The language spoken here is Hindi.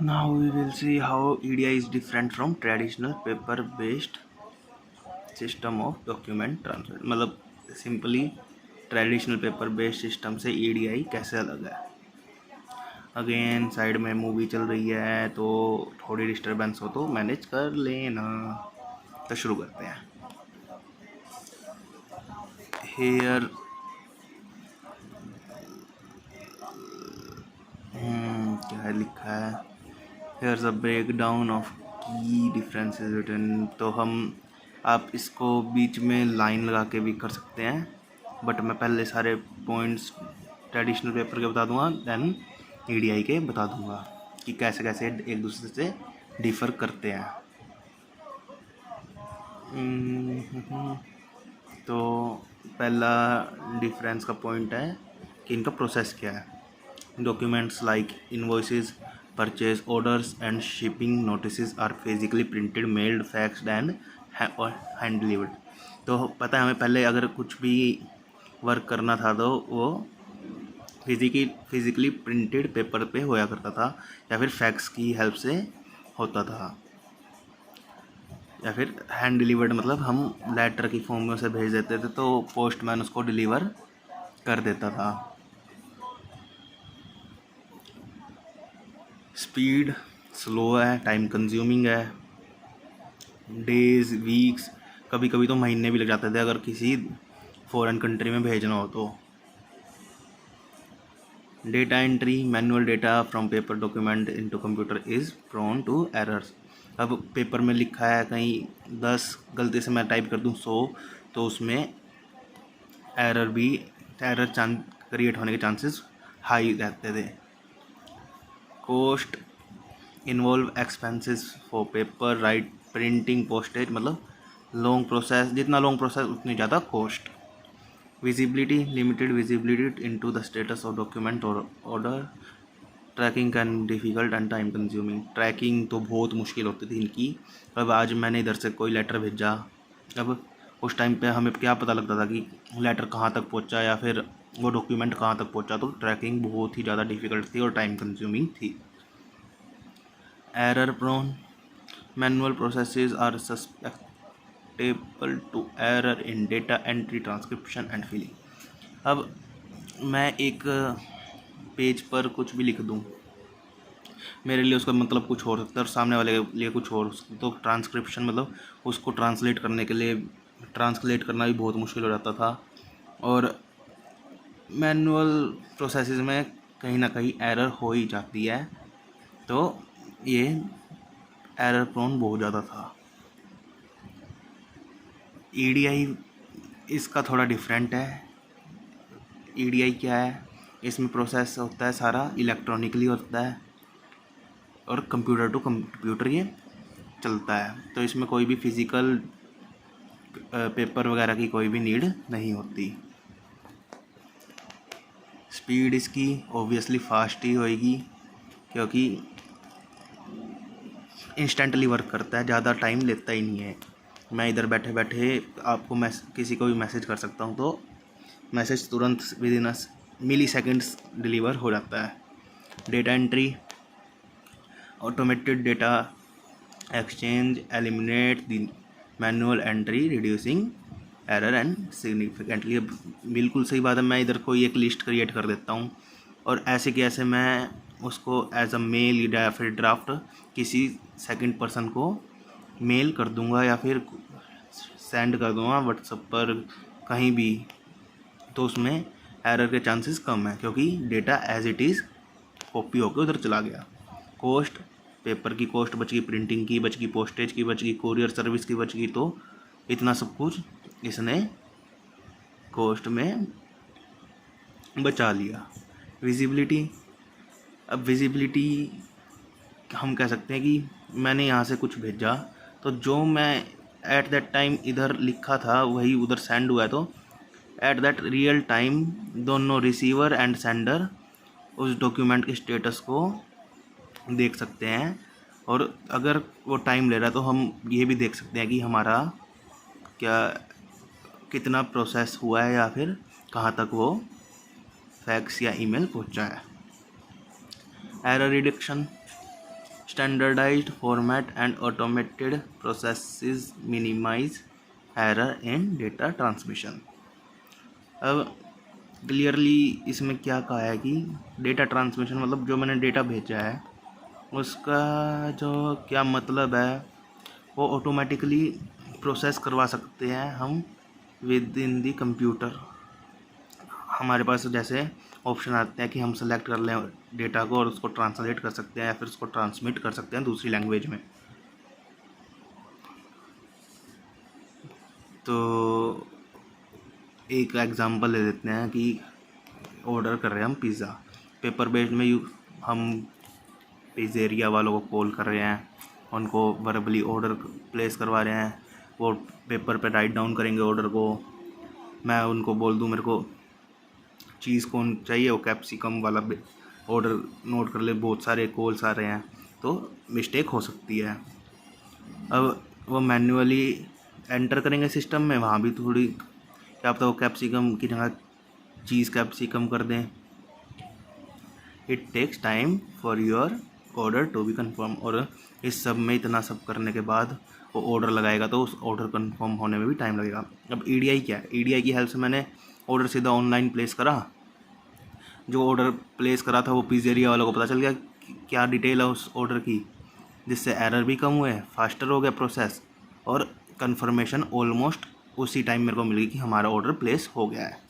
Now we will see how EDI is different from traditional paper-based system of document transfer. मतलब simply traditional paper based system से EDI कैसे अलग है। अगेन साइड में मूवी चल रही है तो थोड़ी डिस्टरबेंस हो तो मैनेज कर लेना। तो शुरू करते हैं। हेयर क्या है लिखा है, here's a break down of key differences written. तो आप इसको बीच में लाइन लगा के भी कर सकते हैं, बट मैं पहले सारे पॉइंट्स ट्रेडिशनल पेपर के बता दूंगा, देन EDI के बता दूंगा कि कैसे कैसे एक दूसरे से डिफ़र करते हैं। तो पहला डिफरेंस का पॉइंट है कि इनका प्रोसेस क्या है। Documents like invoices, purchase orders and shipping notices are physically printed, mailed, faxed and hand delivered। तो पता है हमें पहले अगर कुछ भी वर्क करना था तो वो फिजिकली प्रिंटेड पेपर पे होया करता था, या फिर फैक्स की हेल्प से होता था, या फिर हैंड डिलीवर्ड मतलब हम लेटर की फॉर्म में उसे भेज देते थे तो पोस्टमैन उसको डिलीवर कर देता था। स्पीड स्लो है, टाइम कंज्यूमिंग है, डेज़ वीक्स कभी कभी तो महीने भी लग जाते थे अगर किसी फॉरेन कंट्री में भेजना हो तो। Data entry, manual data from paper document into computer is prone to errors. अब पेपर में लिखा है कहीं 10, गलती से मैं टाइप कर दूँ 100, तो उसमें एरर क्रिएट होने के चांसेस हाई रहते थे। Cost involve expenses for paper, right, printing, postage, मतलब लॉन्ग प्रोसेस, जितना लॉन्ग प्रोसेस उतनी ज़्यादा cost. Visibility, limited visibility into the status of document और order. Tracking can difficult and time consuming. Tracking तो बहुत मुश्किल होती थी इनकी। अब आज मैंने इधर से कोई लेटर भेजा, अब उस टाइम पे हमें क्या पता लगता था कि लेटर कहाँ तक पहुँचा या फिर वो डॉक्यूमेंट कहाँ तक पहुँचा। तो ट्रैकिंग बहुत ही ज़्यादा डिफ़िकल्ट थी और टाइम कंज्यूमिंग थी। Error prone, manual processes are susceptible to error in data entry, transcription and filing. अब मैं एक पेज पर कुछ भी लिख दूं, मेरे लिए उसका मतलब कुछ और सकता है और सामने वाले के लिए कुछ और। तो ट्रांसक्रिप्शन मतलब उसको ट्रांसलेट करने के लिए ट्रांसलेट करना भी बहुत मुश्किल हो जाता था। और मैनुअल प्रोसेसेस में कहीं ना कहीं एरर हो ही जाती है, तो ये एरर प्रोन बहुत ज़्यादा था। EDI इसका थोड़ा डिफरेंट है। EDI क्या है, इसमें प्रोसेस होता है सारा इलेक्ट्रॉनिकली होता है और कंप्यूटर टू कंप्यूटर ये चलता है, तो इसमें कोई भी फिज़िकल पेपर वगैरह की कोई भी नीड नहीं होती। स्पीड इसकी ऑब्वियसली फास्ट ही होएगी क्योंकि इंस्टेंटली वर्क करता है, ज़्यादा टाइम लेता ही नहीं है। मैं इधर बैठे बैठे आपको किसी को भी मैसेज कर सकता हूँ तो मैसेज तुरंत within milliseconds deliver हो जाता है। Data entry, automated data exchange eliminate the manual entry reducing error and significantly. बिल्कुल सही बात है, मैं इधर कोई एक लिस्ट क्रिएट कर देता हूँ और ऐसे कि ऐसे मैं उसको एज अ मेल या फिर ड्राफ्ट किसी सेकंड पर्सन को मेल कर दूंगा या फिर सेंड कर दूंगा व्हाट्सएप पर कहीं भी, तो उसमें एरर के चांसेस कम है क्योंकि data as it is copy होकर उधर चला गया। कॉस्ट, पेपर की कॉस्ट बच गई, प्रिंटिंग की बच गई, पोस्टेज की बच गई, कोरियर सर्विस की बच गई, तो इतना सब कुछ इसने कॉस्ट में बचा लिया। विजिबिलिटी, अब विजिबिलिटी हम कह सकते हैं कि मैंने यहाँ से कुछ भेजा तो जो मैं एट दैट टाइम इधर लिखा था वही उधर सेंड हुआ है, तो एट दैट रियल टाइम दोनों रिसीवर एंड सेंडर उस डॉक्यूमेंट के स्टेटस को देख सकते हैं। और अगर वो टाइम ले रहा है तो हम ये भी देख सकते हैं कि हमारा क्या कितना प्रोसेस हुआ है या फिर कहाँ तक वो फैक्स या ईमेल पहुँचा है। Error reduction, standardized format and automated processes minimize error in data transmission. अब क्लियरली इसमें क्या कहा है कि डेटा ट्रांसमिशन मतलब जो मैंने डेटा भेजा है उसका जो क्या मतलब है, वो ऑटोमेटिकली प्रोसेस करवा सकते हैं हम विद इन दी कंप्यूटर। हमारे पास जैसे ऑप्शन आते हैं कि हम सेलेक्ट कर लें डेटा को और उसको ट्रांसलेट कर सकते हैं या फिर उसको ट्रांसमिट कर सकते हैं दूसरी लैंग्वेज में। तो एक एग्जांपल ले लेते हैं कि ऑर्डर कर रहे हैं हम पिज़्ज़ा, पेपर बेस्ड में हम पिज़्ज़ेरिया वालों को कॉल कर रहे हैं, उनको वर्बली ऑर्डर प्लेस करवा रहे हैं, वो पेपर पे राइट डाउन करेंगे ऑर्डर को। मैं उनको बोल दूं मेरे को चीज़ कौन चाहिए, वो कैप्सिकम वाला ऑर्डर नोट कर ले, बहुत सारे कॉल्स आ रहे हैं तो मिस्टेक हो सकती है। अब वो मैन्युअली एंटर करेंगे सिस्टम में, वहाँ भी थोड़ी क्या पता वो कैप्सिकम की जगह चीज़ कैप्सिकम कर दें। It takes time for your order to be confirmed. और इस सब में इतना सब करने के बाद वो ऑर्डर लगाएगा तो उस ऑर्डर कन्फर्म होने में भी टाइम लगेगा। अब ईडीआई क्या है, ईडीआई की हेल्प से मैंने ऑर्डर सीधा ऑनलाइन प्लेस करा। जो ऑर्डर प्लेस करा था वो पिज़्ज़ेरिया वालों को पता चल गया क्या डिटेल है उस ऑर्डर की, जिससे एरर भी कम हुए, फास्टर हो गया प्रोसेस और कंफर्मेशन ऑलमोस्ट उसी टाइम मेरे को मिली कि हमारा ऑर्डर प्लेस हो गया है।